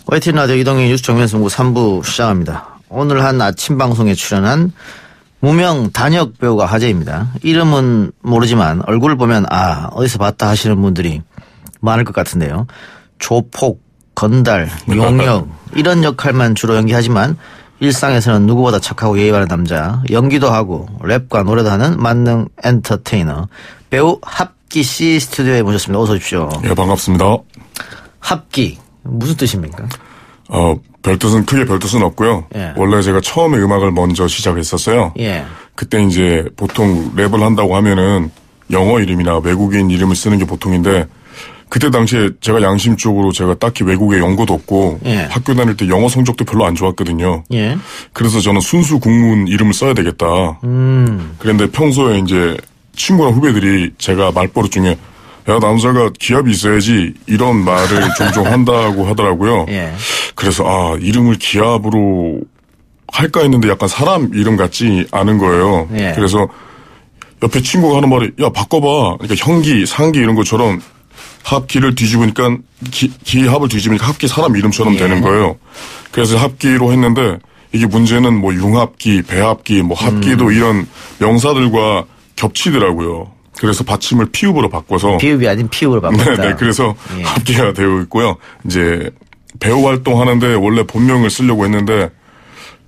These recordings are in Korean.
YTN 라디오 이동희 뉴스 정면승부 3부 시작합니다. 오늘 한 아침 방송에 출연한 무명 단역 배우가 화제입니다. 이름은 모르지만 얼굴을 보면 어디서 봤다 하시는 분들이 많을 것 같은데요. 조폭, 건달, 용역 이런 역할만 주로 연기하지만 일상에서는 누구보다 착하고 예의 바른 남자, 연기도 하고 랩과 노래도 하는 만능 엔터테이너 배우 합기 씨 스튜디오에 모셨습니다. 어서 오십시오. 예, 반갑습니다. 합기 무슨 뜻입니까? 크게 별 뜻은 없고요. 예. 원래 제가 처음에 음악을 먼저 시작했었어요. 예. 그때 이제 보통 랩을 한다고 하면은 영어 이름이나 외국인 이름을 쓰는 게 보통인데 그때 당시에 제가 양심적으로 제가 딱히 외국에 연고도 없고 예. 학교 다닐 때 영어 성적도 별로 안 좋았거든요. 예. 그래서 저는 순수 국문 이름을 써야 되겠다. 그런데 평소에 이제 친구나 후배들이 제가 말버릇 중에 야, 남자가 기합이 있어야지 이런 말을 종종 한다고 하더라고요. 예. 그래서 이름을 기합으로 할까 했는데 약간 사람 이름 같지 않은 거예요. 예. 그래서 옆에 친구가 하는 말이 야, 바꿔봐. 그러니까 형기, 상기 이런 것처럼 합기를 뒤집으니까 기합을 뒤집으니까 합기 사람 이름처럼 예. 되는 거예요. 그래서 합기로 했는데 이게 문제는 뭐 융합기, 배합기, 뭐 합기도 이런 명사들과 겹치더라고요. 그래서 받침을 피읍으로 바꿔서 비읍이 아닌 피읍으로 바꿨다. 네, 그래서 예. 합기가 되어 있고요. 이제 배우 활동하는데 원래 본명을 쓰려고 했는데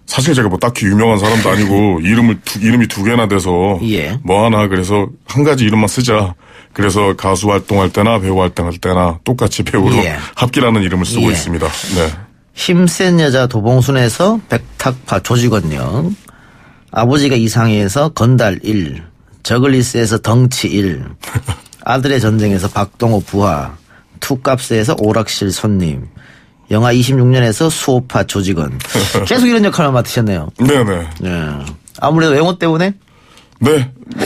사실 제가 뭐 딱히 유명한 사람도 아니고 이름이 두 개나 돼서 예. 뭐 하나 그래서 한 가지 이름만 쓰자. 그래서 가수 활동할 때나 배우 활동할 때나 똑같이 배우로 예. 합기라는 이름을 쓰고 예. 있습니다. 네. 힘센 여자 도봉순에서 백탁파 조직원역, 아버지가 이상해에서 건달 1, 저글리스에서 덩치 1, 아들의 전쟁에서 박동호 부하, 투값스에서 오락실 손님, 영하 26년에서 수호파 조직원. 계속 이런 역할을 맡으셨네요. 네네. 예. 아무래도 외모 때문에? 네. 뭐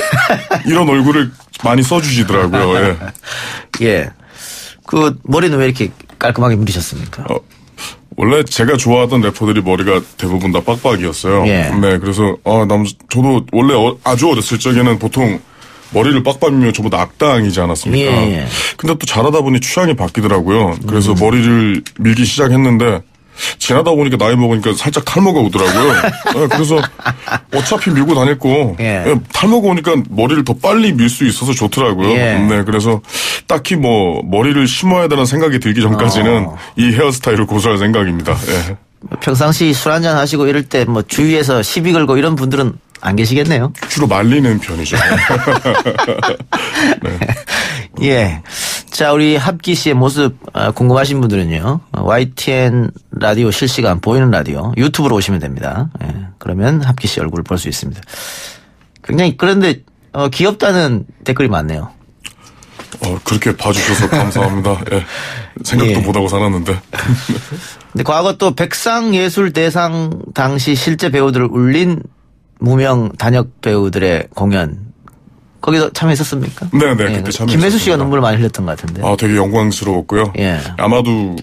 이런 얼굴을 많이 써주시더라고요. 예. 예. 그 머리는 왜 이렇게 깔끔하게 물으셨습니까? 원래 제가 좋아하던 래퍼들이 머리가 대부분 다 빡빡이었어요. 예. 네, 그래서 저도 원래 아주 어렸을 적에는 보통 머리를 빡빡 밀면 전부 다 악당이지 않았습니까? 예. 근데 또 자라다 보니 취향이 바뀌더라고요. 그래서 머리를 밀기 시작했는데 지나다 보니까 나이 먹으니까 살짝 탈모가 오더라고요. 네, 그래서 어차피 밀고 다닐 거 예. 탈모가 오니까 머리를 더 빨리 밀 수 있어서 좋더라고요. 예. 네, 그래서 딱히 뭐 머리를 심어야 되는 생각이 들기 전까지는 이 헤어스타일을 고수할 생각입니다. 예. 평상시 술 한잔 하시고 이럴 때 뭐 주위에서 시비 걸고 이런 분들은 안 계시겠네요. 주로 말리는 편이죠. 네. 예. 자, 우리 합기 씨의 모습 궁금하신 분들은요. YTN 라디오 실시간 보이는 라디오 유튜브로 오시면 됩니다. 예. 그러면 합기 씨 얼굴을 볼 수 있습니다. 굉장히 그런데 귀엽다는 댓글이 많네요. 그렇게 봐주셔서 감사합니다. 예. 생각도 예. 못하고 살았는데. 근데 과거 또 백상예술대상 당시 실제 배우들을 울린 무명 단역 배우들의 공연 거기도 참여했었습니까? 네네. 그때 참여했습니다. 김혜수 씨가 눈물을 많이 흘렸던 것 같은데. 되게 영광스러웠고요. 예. 아마도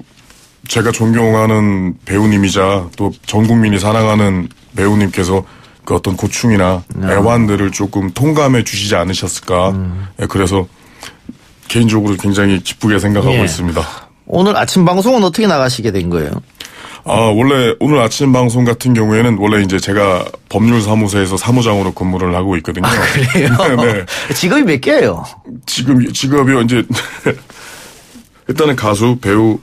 제가 존경하는 배우님이자 또 전 국민이 사랑하는 배우님께서 그 어떤 고충이나 애환들을 조금 통감해 주시지 않으셨을까. 예, 그래서 개인적으로 굉장히 기쁘게 생각하고 예. 있습니다. 오늘 아침 방송은 어떻게 나가시게 된 거예요? 원래 오늘 아침 방송 같은 경우에는 원래 이제 제가 법률사무소에서 사무장으로 근무를 하고 있거든요. 그래요? 네. 직업이 몇 개예요? 직업이요, 이제, 일단은 가수, 배우,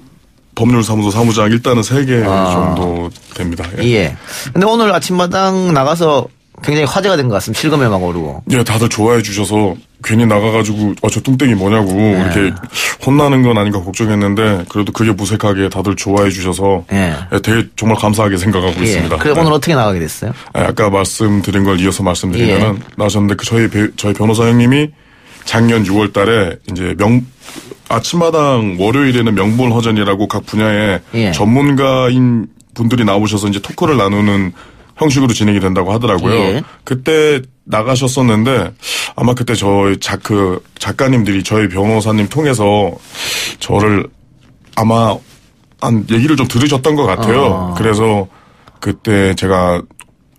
법률사무소 사무장, 일단은 3개 정도 됩니다. 예. 예. 근데 오늘 아침마당 나가서 굉장히 화제가 된 것 같습니다. 실검에 막 오르고. 예, 다들 좋아해 주셔서 괜히 나가가지고 저 뚱땡이 뭐냐고 이렇게 혼나는 건 아닌가 걱정했는데 그래도 그게 무색하게 다들 좋아해 주셔서 되게 정말 감사하게 생각하고 있습니다. 그래 오늘 어떻게 나가게 됐어요? 아까 말씀드린 걸 이어서 말씀드리면은 나셨는데 저희 변호사 형님이 작년 6월달에 이제 아침마당 월요일에는 명불허전이라고 각 분야의 전문가인 분들이 나오셔서 이제 토크를 나누는 형식으로 진행이 된다고 하더라고요. 그때 나가셨었는데 아마 그때 저희 작가님들이 저희 변호사님 통해서 저를 아마 한 얘기를 좀 들으셨던 것 같아요. 그래서 그때 제가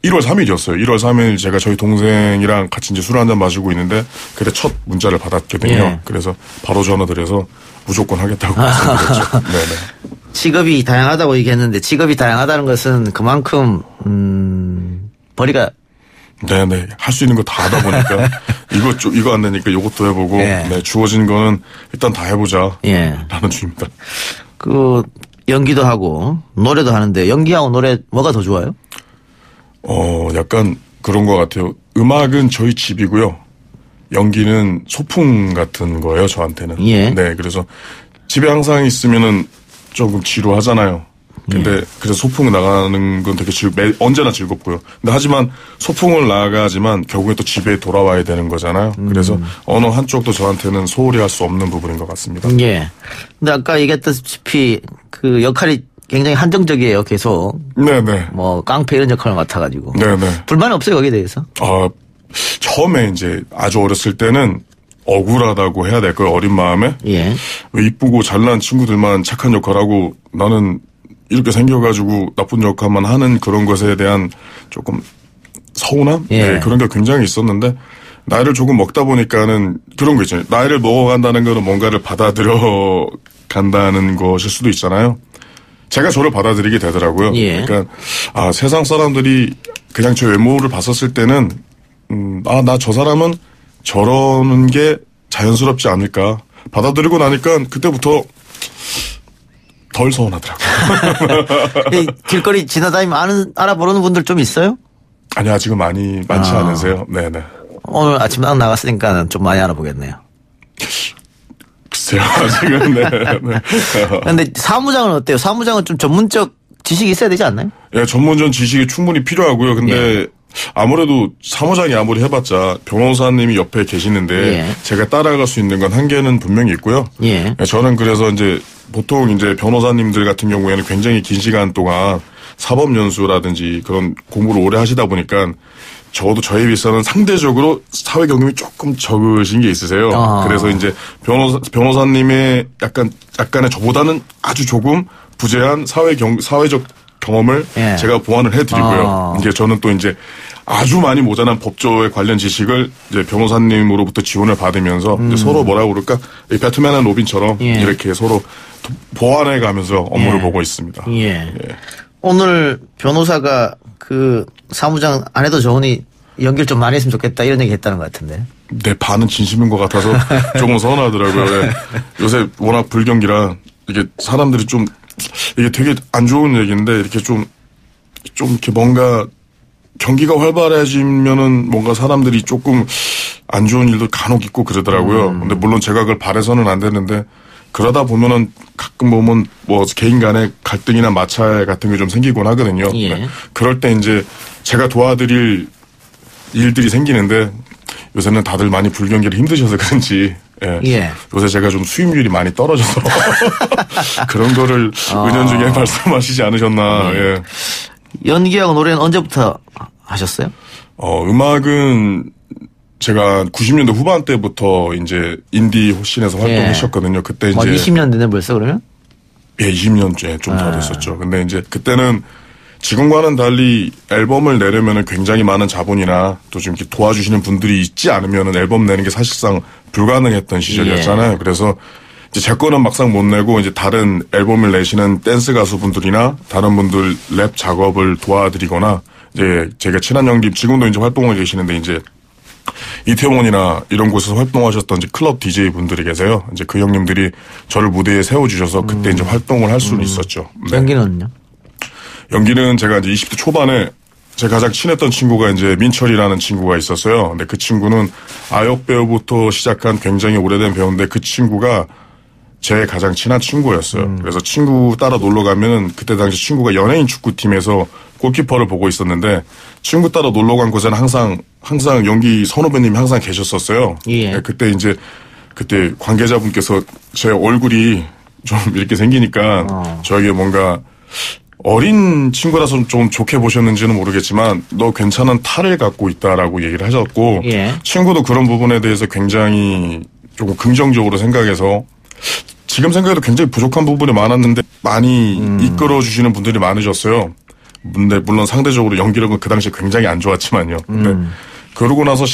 1월 3일이었어요. 1월 3일 제가 저희 동생이랑 같이 이제 술 한잔 마시고 있는데 그때 첫 문자를 받았거든요. 그래서 바로 전화드려서 무조건 하겠다고 말씀드렸죠. 네네. 직업이 다양하다고 얘기했는데 직업이 다양하다는 것은 그만큼 벌이가 네네. 할 수 있는 거 다 하다 보니까 이거 안 되니까 이것도 해보고 예. 네, 주어진 거는 일단 다 해보자. 예. 라는 주입니다. 그 연기도 하고 노래도 하는데 연기하고 노래 뭐가 더 좋아요? 약간 그런 것 같아요. 음악은 저희 집이고요. 연기는 소풍 같은 거예요, 저한테는. 예. 네, 그래서 집에 항상 있으면은 조금 지루하잖아요. 근데 그래서 소풍 나가는 건 되게 언제나 즐겁고요. 근데 하지만 소풍을 나가지만 결국에 또 집에 돌아와야 되는 거잖아요. 그래서 어느 한쪽도 저한테는 소홀히 할 수 없는 부분인 것 같습니다. 예. 근데 아까 얘기했다시피 그 역할이 굉장히 한정적이에요, 계속. 네네. 뭐 깡패 이런 역할을 맡아가지고. 네네. 불만이 없어요, 거기에 대해서? 처음에 이제 아주 어렸을 때는 억울하다고 해야 될까요? 어린 마음에. 예. 왜 이쁘고 잘난 친구들만 착한 역할하고 나는 이렇게 생겨가지고 나쁜 역할만 하는 그런 것에 대한 조금 서운함? 예. 네, 그런 게 굉장히 있었는데 나이를 조금 먹다 보니까는 그런 거 있잖아요. 나이를 먹어간다는 거는 뭔가를 받아들여 간다는 것일 수도 있잖아요. 제가 저를 받아들이게 되더라고요. 예. 그러니까 세상 사람들이 그냥 제 외모를 봤었을 때는 나 저 사람은 저러는 게 자연스럽지 않을까. 받아들이고 나니까 그때부터 덜 서운하더라고요. 길거리 지나다니면 알아보는 분들 좀 있어요? 아니, 아직은 많지 않으세요. 네네. 오늘 아침 딱 나갔으니까 좀 많이 알아보겠네요. 글쎄요, 아직은, 네. 근데 사무장은 어때요? 사무장은 좀 전문적 지식이 있어야 되지 않나요? 예, 전문적 지식이 충분히 필요하고요. 근데 예. 아무래도 사무장이 아무리 해봤자 변호사님이 옆에 계시는데 예. 제가 따라갈 수 있는 건 한계는 분명히 있고요. 예. 저는 그래서 이제 보통 이제 변호사님들 같은 경우에는 굉장히 긴 시간 동안 사법연수라든지 그런 공부를 오래 하시다 보니까 적어도 저에 비해서는 상대적으로 사회 경험이 조금 적으신 게 있으세요. 그래서 이제 변호사님의 약간의 저보다는 아주 조금 부재한 사회적 경험을 예. 제가 보완을 해드리고요. 이제 저는 또 이제 아주 많이 모자란 법조에 관련 지식을 이제 변호사님으로부터 지원을 받으면서 이제 서로 뭐라고 그럴까? 이 배트맨 앤 로빈처럼 예. 이렇게 서로 보완해 가면서 업무를 예. 보고 있습니다. 예. 예. 오늘 변호사가 그 사무장 안 해도 좋으니 연기를 좀 많이 했으면 좋겠다 이런 얘기 했다는 것 같은데. 내 반은 진심인 것 같아서 조금 서운하더라고요. 네. 요새 워낙 불경기라 이게 사람들이 좀 이게 되게 안 좋은 얘기인데 이렇게 좀 이렇게 뭔가 경기가 활발해지면은 뭔가 사람들이 조금 안 좋은 일도 간혹 있고 그러더라고요. 근데 물론 제가 그걸 바래서는 안 되는데 그러다 보면은 가끔 보면 뭐 개인 간의 갈등이나 마찰 같은 게 좀 생기곤 하거든요. 예. 그럴 때 이제 제가 도와드릴 일들이 생기는데 요새는 다들 많이 불경기를 힘드셔서 그런지 예. 요새 제가 좀 수입률이 많이 떨어져서 그런 거를 은연중에 말씀하시지 않으셨나. 예. 연기하고 노래는 언제부터 하셨어요? 음악은 제가 90년대 후반 때부터 이제 인디 호신에서 활동했었거든요. 그때 이제 20년 되네 벌써 그러면? 예, 20년째 좀 더 됐었죠. 근데 이제 그때는 지금과는 달리 앨범을 내려면은 굉장히 많은 자본이나 또 좀 이렇게 도와주시는 분들이 있지 않으면은 앨범 내는 게 사실상 불가능했던 시절이었잖아요. 예. 그래서 이제 제 거는 막상 못 내고 이제 다른 앨범을 내시는 댄스 가수분들이나 다른 분들 랩 작업을 도와드리거나 이제 제가 친한 형님 지금도 이제 활동을 계시는데 이제 이태원이나 이런 곳에서 활동하셨던 이제 클럽 DJ 분들이 계세요. 이제 그 형님들이 저를 무대에 세워주셔서 그때 이제 활동을 할 수는 있었죠. 네. 연기는요? 연기는 제가 이제 20대 초반에 제 가장 친했던 친구가 이제 민철이라는 친구가 있었어요. 근데 그 친구는 아역 배우부터 시작한 굉장히 오래된 배우인데 그 친구가 제 가장 친한 친구였어요. 그래서 친구 따라 놀러 가면은 그때 당시 친구가 연예인 축구팀에서 골키퍼를 보고 있었는데 친구 따라 놀러 간 곳에는 항상 연기 선후배님이 항상 계셨었어요. 예. 네, 그때 관계자분께서 제 얼굴이 좀 이렇게 생기니까 저에게 뭔가 어린 친구라서 좀 좋게 보셨는지는 모르겠지만 너 괜찮은 탈을 갖고 있다라고 얘기를 하셨고 예. 친구도 그런 부분에 대해서 굉장히 조금 긍정적으로 생각해서 지금 생각해도 굉장히 부족한 부분이 많았는데 많이 이끌어 주시는 분들이 많으셨어요. 근데 물론 상대적으로 연기력은 그 당시에 굉장히 안 좋았지만요. 근데 그러고 나서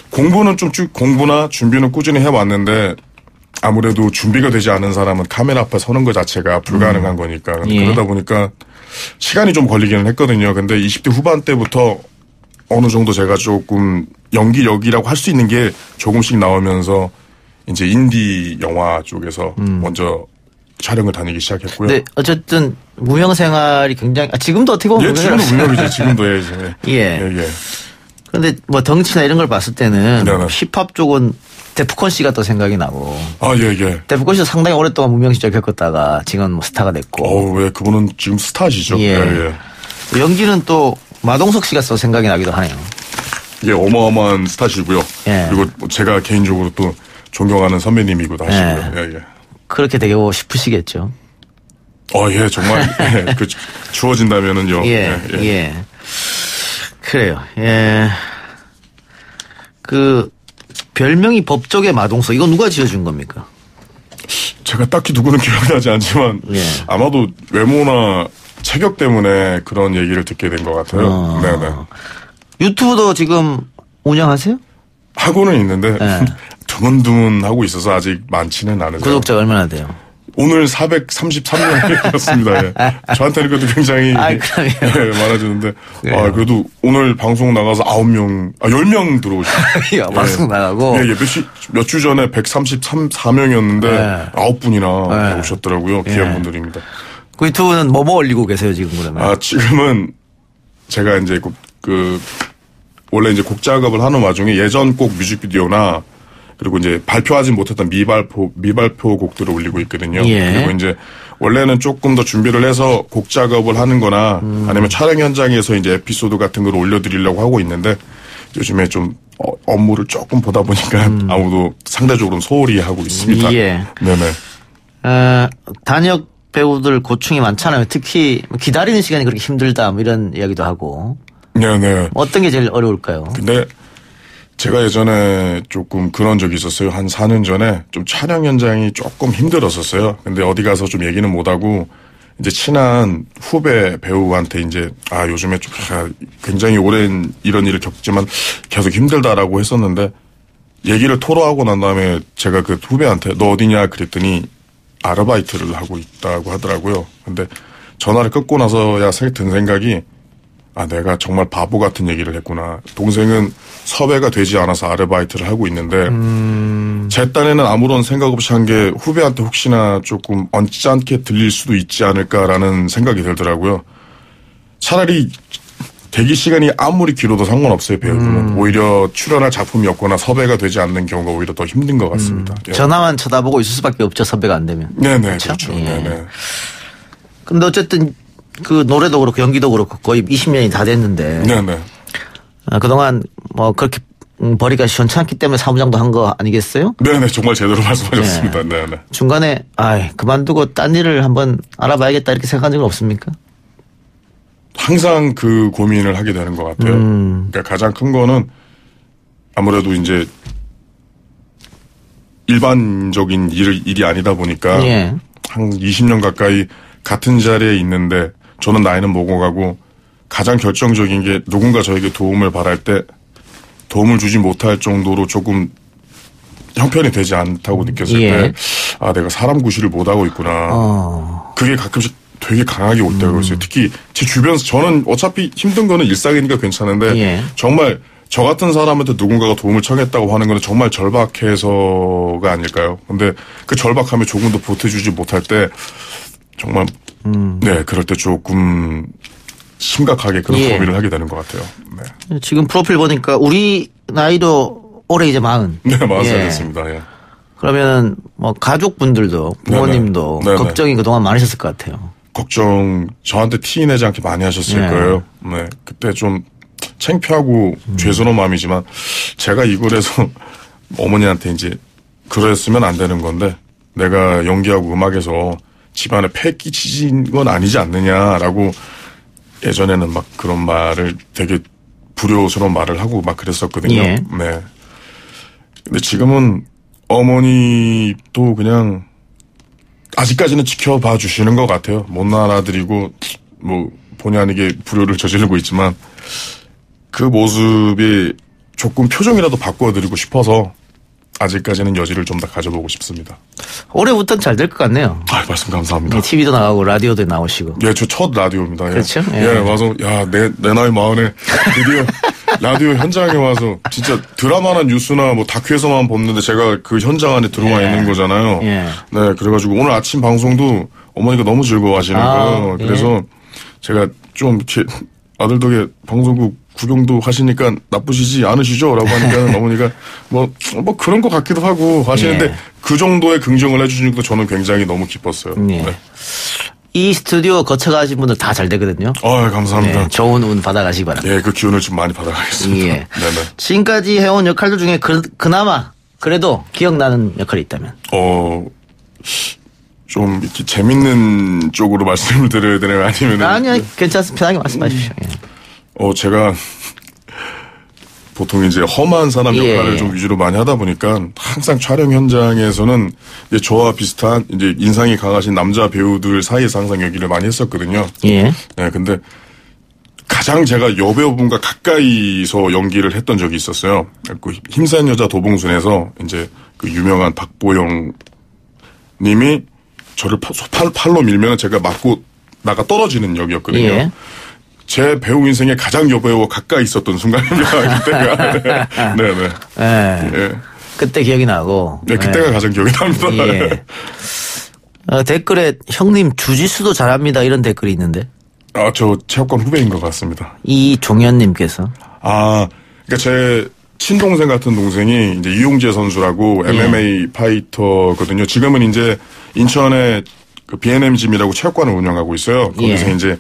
공부는 좀 공부나 준비는 꾸준히 해왔는데 아무래도 준비가 되지 않은 사람은 카메라 앞에 서는 것 자체가 불가능한 거니까. 예. 그러다 보니까 시간이 좀 걸리기는 했거든요. 근데 20대 후반 때부터 어느 정도 제가 조금 연기력이라고 할 수 있는 게 조금씩 나오면서 이제 인디 영화 쪽에서 먼저 촬영을 다니기 시작했고요. 네, 어쨌든 무명 생활이 굉장히 지금도 어떻게 보면 예, 지금도 무명이죠. 지금도 예, 예. 예, 예. 그런데 뭐 덩치나 이런 걸 봤을 때는 네네. 힙합 쪽은 데프콘 씨가 또 생각이 나고. 아, 예, 예. 데프콘 씨도 상당히 오랫동안 무명 시절 겪었다가 지금 뭐 스타가 됐고. 예, 그분은 지금 스타시죠. 예. 예, 예. 연기는 또 마동석 씨가 또 생각이 나기도 하네요. 예, 어마어마한 스타시고요. 예. 그리고 제가 개인적으로 또 존경하는 선배님이기도 하시고요. 예, 예. 그렇게 되고 싶으시겠죠. 예, 정말, 예, 주어진다면은요. 예, 예. 그래요. 예. 별명이 법조계 마동석. 이거 누가 지어준 겁니까? 제가 딱히 누구는 기억나지 않지만, 예. 아마도 외모나 체격 때문에 그런 얘기를 듣게 된 것 같아요. 네네. 유튜브도 지금 운영하세요? 하고는 있는데, 예. 드문드문 하고 있어서 아직 많지는 않으세요. 구독자가 얼마나 돼요? 오늘 433명이었습니다. 예. 저한테는 그래도 굉장히 많아지는데, 그래도 오늘 방송 나가서 10명 들어오셨어요. 방송 나가고. 예, 몇 주 전에 134명이었는데 9분이나 오셨더라고요. 귀한 분들입니다. 그 유튜브는 뭐 올리고 계세요, 지금 그러면? 지금은 제가 이제 원래 이제 곡 작업을 하는 와중에 예전 곡 뮤직비디오나 그리고 이제 발표하지 못했던 미발표 곡들을 올리고 있거든요. 예. 그리고 이제 원래는 조금 더 준비를 해서 곡 작업을 하는 거나 아니면 촬영 현장에서 이제 에피소드 같은 걸 올려드리려고 하고 있는데 요즘에 좀 업무를 조금 보다 보니까 아무도 상대적으로는 소홀히 하고 있습니다. 예. 네네. 단역 배우들 고충이 많잖아요. 특히 기다리는 시간이 그렇게 힘들다 뭐 이런 이야기도 하고. 네네. 어떤 게 제일 어려울까요? 근데 제가 예전에 조금 그런 적이 있었어요. 한 4년 전에 좀 촬영 현장이 조금 힘들었었어요. 근데 어디 가서 좀 얘기는 못하고 이제 친한 후배 배우한테 이제 요즘에 좀 굉장히 오랜 이런 일을 겪지만 계속 힘들다라고 했었는데 얘기를 토로하고 난 다음에 제가 그 후배한테 너 어디냐 그랬더니 아르바이트를 하고 있다고 하더라고요. 근데 전화를 끊고 나서야 든 생각이 내가 정말 바보 같은 얘기를 했구나. 동생은 섭외가 되지 않아서 아르바이트를 하고 있는데 제 딴에는 아무런 생각 없이 한 게 후배한테 혹시나 조금 언짢게 들릴 수도 있지 않을까라는 생각이 들더라고요. 차라리 대기 시간이 아무리 길어도 상관없어요. 배우들은 오히려 출연할 작품이 없거나 섭외가 되지 않는 경우가 오히려 더 힘든 것 같습니다. 예. 전화만 쳐다보고 있을 수밖에 없죠. 섭외가 안 되면. 네네. 그렇죠. 예. 네네. 근데 어쨌든 그 노래도 그렇고 연기도 그렇고 거의 20년이 다 됐는데. 네네. 그동안 뭐 그렇게 벌이가 시원찮기 때문에 사무장도 한 거 아니겠어요? 네네. 정말 제대로 말씀하셨습니다. 네네. 중간에 그만두고 딴 일을 한번 알아봐야겠다 이렇게 생각한 적은 없습니까? 항상 그 고민을 하게 되는 것 같아요. 그러니까 가장 큰 거는 아무래도 이제 일반적인 일이 아니다 보니까 예. 한 20년 가까이 같은 자리에 있는데 저는 나이는 먹어가고 가장 결정적인 게 누군가 저에게 도움을 바랄 때 도움을 주지 못할 정도로 조금 형편이 되지 않다고 느꼈을 때 내가 사람 구실을 못하고 있구나. 그게 가끔씩 되게 강하게 올 때가 있어요. 특히 제 주변에서 저는 어차피 힘든 거는 일상이니까 괜찮은데 정말 저 같은 사람한테 누군가가 도움을 청했다고 하는 건 정말 절박해서가 아닐까요? 근데 그 절박함에 조금 더 보태주지 못할 때 정말 그럴 때 조금 심각하게 그런 고민을 하게 되는 것 같아요. 네. 지금 프로필 보니까 우리 나이도 올해 이제 40. 네, 40살 됐습니다. 예. 그러면 뭐 가족분들도 부모님도 네네. 걱정이 그동안 많으셨을 것 같아요. 걱정 저한테 티 내지 않게 많이 하셨을 거예요. 네, 그때 좀 창피하고 죄스러운 마음이지만 제가 이걸 해서 어머니한테 이제 그랬으면 안 되는 건데 내가 연기하고 음악에서 집안에 폐 끼치는 건 아니지 않느냐라고 예전에는 막 그런 말을 되게 불효스러운 말을 하고 막 그랬었거든요. 네. 근데 지금은 어머니도 그냥 아직까지는 지켜봐 주시는 것 같아요. 못 알아들이고 뭐 본의 아니게 불효를 저지르고 있지만 그 모습이 조금 표정이라도 바꿔드리고 싶어서 아직까지는 여지를 좀 더 가져보고 싶습니다. 올해부터는 잘 될 것 같네요. 아, 말씀 감사합니다. 예, TV도 나가고 라디오도 나오시고. 예, 저 첫 라디오입니다. 예. 그렇죠? 예, 맞아. 야, 내 나이 마흔에 드디어 라디오 현장에 와서 진짜 드라마나 뉴스나 뭐 다큐에서만 봤는데 제가 그 현장 안에 들어와 있는 거잖아요. 네, 그래가지고 오늘 아침 방송도 어머니가 너무 즐거워하시는 거예요. 그래서 제가 좀 이렇게 아들 덕에 방송국 구경도 하시니까 나쁘시지 않으시죠? 라고 하니까 어머니가 뭐 그런 것 같기도 하고 하시는데 그 정도의 긍정을 해주시니까 저는 굉장히 너무 기뻤어요. 네. 이 스튜디오 거쳐가신 분들 다 잘 되거든요. 감사합니다. 네, 좋은 운 받아가시기 바랍니다. 예, 그 기운을 좀 많이 받아가겠습니다. 예. 네네. 지금까지 해온 역할들 중에 그나마 그래도 기억나는 역할이 있다면? 좀 이렇게 재밌는 쪽으로 말씀을 드려야 되나요? 아니면 아니요, 괜찮습니다. 편하게 말씀하십시오. 제가 보통 이제 험한 사람 역할을 좀 위주로 많이 하다 보니까 항상 촬영 현장에서는 이제 저와 비슷한 이제 인상이 강하신 남자 배우들 사이에서 항상 연기를 많이 했었거든요. 네, 근데 가장 제가 여배우분과 가까이서 연기를 했던 적이 있었어요. 그 힘센 여자 도봉순에서 이제 그 유명한 박보영 님이 저를 팔로 밀면 제가 맞고 나가 떨어지는 역이었거든요. 제 배우 인생에 가장 여배우와 가까이 있었던 순간입니다. 그때가. 네네. 그때 기억이 나고. 네, 그때가 가장 기억이 납니다. 댓글에 형님 주짓수도 잘합니다 이런 댓글이 있는데. 저 체육관 후배인 것 같습니다. 이종현님께서. 그러니까 제 친동생 같은 동생이 이제 이용재 선수라고 MMA 파이터거든요. 지금은 이제 인천에 그 B&M 짐이라고 체육관을 운영하고 있어요. 거기서 이제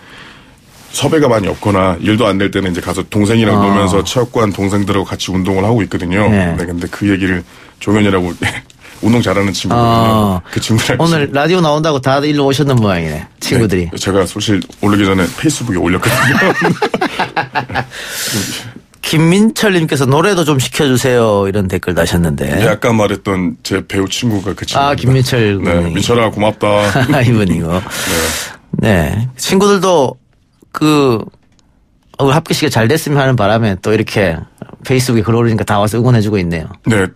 섭외가 많이 없거나 일도 안 될 때는 이제 가서 동생이랑 놀면서 체육관 동생들하고 같이 운동을 하고 있거든요. 네, 근데 그 얘기를 종현이라고 운동 잘하는 친구거든요. 그 친구랑 오늘 라디오 나온다고 다들 일로 오셨는 모양이네. 친구들이. 네, 제가 사실 오르기 전에 페이스북에 올렸거든요. 김민철님께서 노래도 좀 시켜주세요 이런 댓글 다셨는데. 아까 말했던 제 배우 친구가 그 친구. 김민철 군이. 네, 민철아 고맙다. 이분이고. 네. 친구들도 합기식이 잘 됐으면 하는 바람에 또 이렇게 페이스북에 글 올리니까 다 와서 응원해주고 있네요. 네.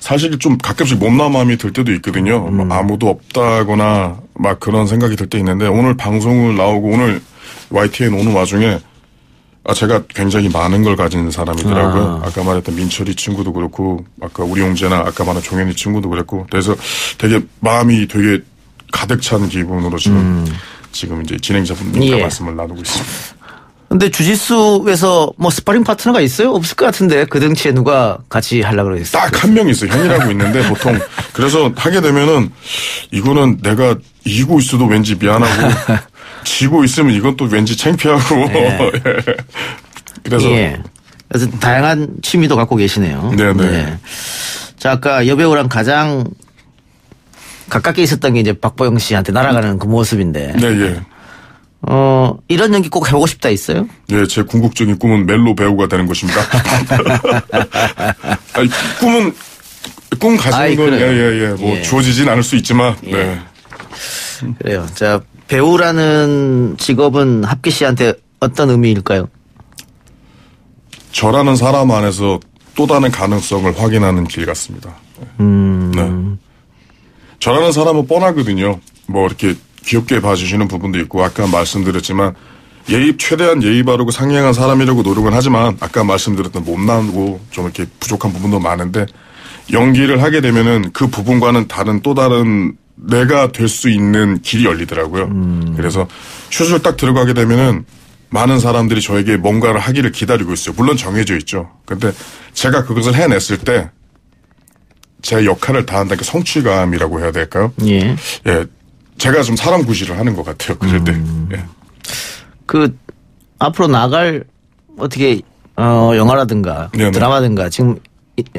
사실 좀 가끔씩 못남함이 들 때도 있거든요. 아무도 없다거나 막 그런 생각이 들 때 있는데 오늘 방송을 나오고 오늘 YTN 오는 와중에 제가 굉장히 많은 걸 가진 사람이더라고요. 아까 말했던 민철이 친구도 그렇고 아까 우리 용재나 아까 말한 종현이 친구도 그랬고 그래서 되게 마음이 되게 가득 찬 기분으로 지금 이제 진행자분님과 말씀을 나누고 있습니다. 근데 주짓수에서 뭐 스파링 파트너가 있어요? 없을 것 같은데 그 등치에 누가 같이 하려고 그랬어요? 딱 한 명 있어요. 현이라고 있는데 보통 그래서 하게 되면은 이거는 내가 이기고 있어도 왠지 미안하고 지고 있으면 이건 또 왠지 창피하고 그래서 그래서 다양한 취미도 갖고 계시네요. 네네. 자, 아까 여배우랑 가장 가깝게 있었던 게 이제 박보영 씨한테 날아가는 그 모습인데. 네. 이런 연기 꼭 해보고 싶다 있어요? 네, 제 궁극적인 꿈은 멜로 배우가 되는 것입니다. 아니, 꿈 가지는 건 뭐 주어지진 않을 수 있지만. 네. 그래요. 자, 배우라는 직업은 합기 씨한테 어떤 의미일까요? 저라는 사람 안에서 또 다른 가능성을 확인하는 길 같습니다. 네. 저라는 사람은 뻔하거든요. 뭐 이렇게 귀엽게 봐주시는 부분도 있고 아까 말씀드렸지만 최대한 예의 바르고 상냥한 사람이라고 노력은 하지만 아까 말씀드렸던 못나고 좀 이렇게 부족한 부분도 많은데 연기를 하게 되면은 그 부분과는 또 다른 내가 될 수 있는 길이 열리더라고요. 그래서 슛을 딱 들어가게 되면은 많은 사람들이 저에게 뭔가를 하기를 기다리고 있어요. 물론 정해져 있죠. 근데 제가 그것을 해냈을 때 제 역할을 다한다는 게 성취감이라고 해야 될까요? 예. 제가 좀 사람 구실을 하는 것 같아요. 그럴 때. 앞으로 나갈 어떻게 영화라든가 드라마든가 지금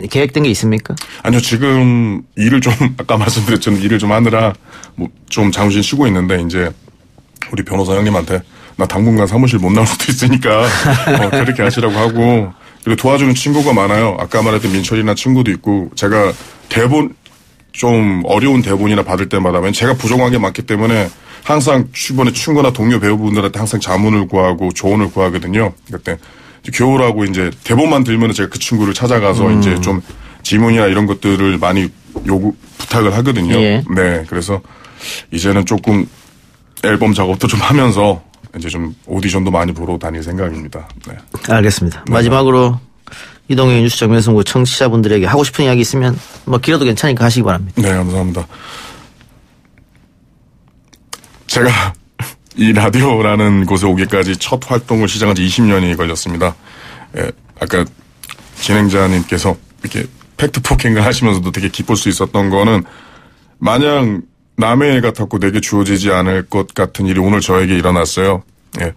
계획된 게 있습니까? 아니요, 지금 일을 좀 아까 말씀드렸지만 일을 좀 하느라 뭐 좀 잠시 쉬고 있는데 이제 우리 변호사 형님한테 나 당분간 사무실 못 나올 수도 있으니까 그렇게 하시라고 하고 그리고 도와주는 친구가 많아요. 아까 말했던 민철이나 친구도 있고 제가 좀 어려운 대본이나 받을 때마다 제가 부족한 게 많기 때문에 항상 주변에 친구나 동료 배우분들한테 항상 자문을 구하고 조언을 구하거든요. 그때 교우라고 이제 대본만 들면 제가 그 친구를 찾아가서 이제 좀 지문이나 이런 것들을 많이 부탁을 하거든요. 예. 네, 그래서 이제는 조금 앨범 작업도 좀 하면서 이제 좀 오디션도 많이 보러 다닐 생각입니다. 네. 알겠습니다. 네. 마지막으로 이동현 뉴스 정면승부 청취자분들에게 하고 싶은 이야기 있으면 뭐 길어도 괜찮으니까 하시기 바랍니다. 네, 감사합니다. 제가 이 라디오라는 곳에 오기까지 첫 활동을 시작한 지 20년이 걸렸습니다. 예, 아까 진행자님께서 이렇게 팩트 포킹을 하시면서도 되게 기쁠 수 있었던 거는 마냥 남의 일 같았고 내게 주어지지 않을 것 같은 일이 오늘 저에게 일어났어요. 예.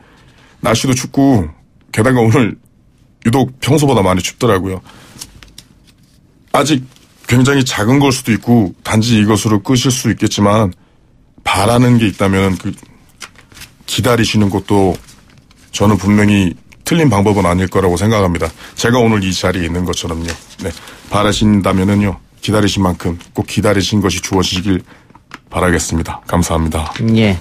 날씨도 춥고 게다가 오늘 유독 평소보다 많이 춥더라고요. 아직 굉장히 작은 걸 수도 있고 단지 이것으로 끄실 수 있겠지만 바라는 게 있다면 그 기다리시는 것도 저는 분명히 틀린 방법은 아닐 거라고 생각합니다. 제가 오늘 이 자리에 있는 것처럼요. 네. 바라신다면은요. 기다리신 만큼 꼭 기다리신 것이 주어지길 바라겠습니다. 감사합니다. 예.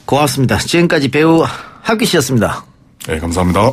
고맙습니다. 지금까지 배우 하기 씨였습니다. 네, 감사합니다.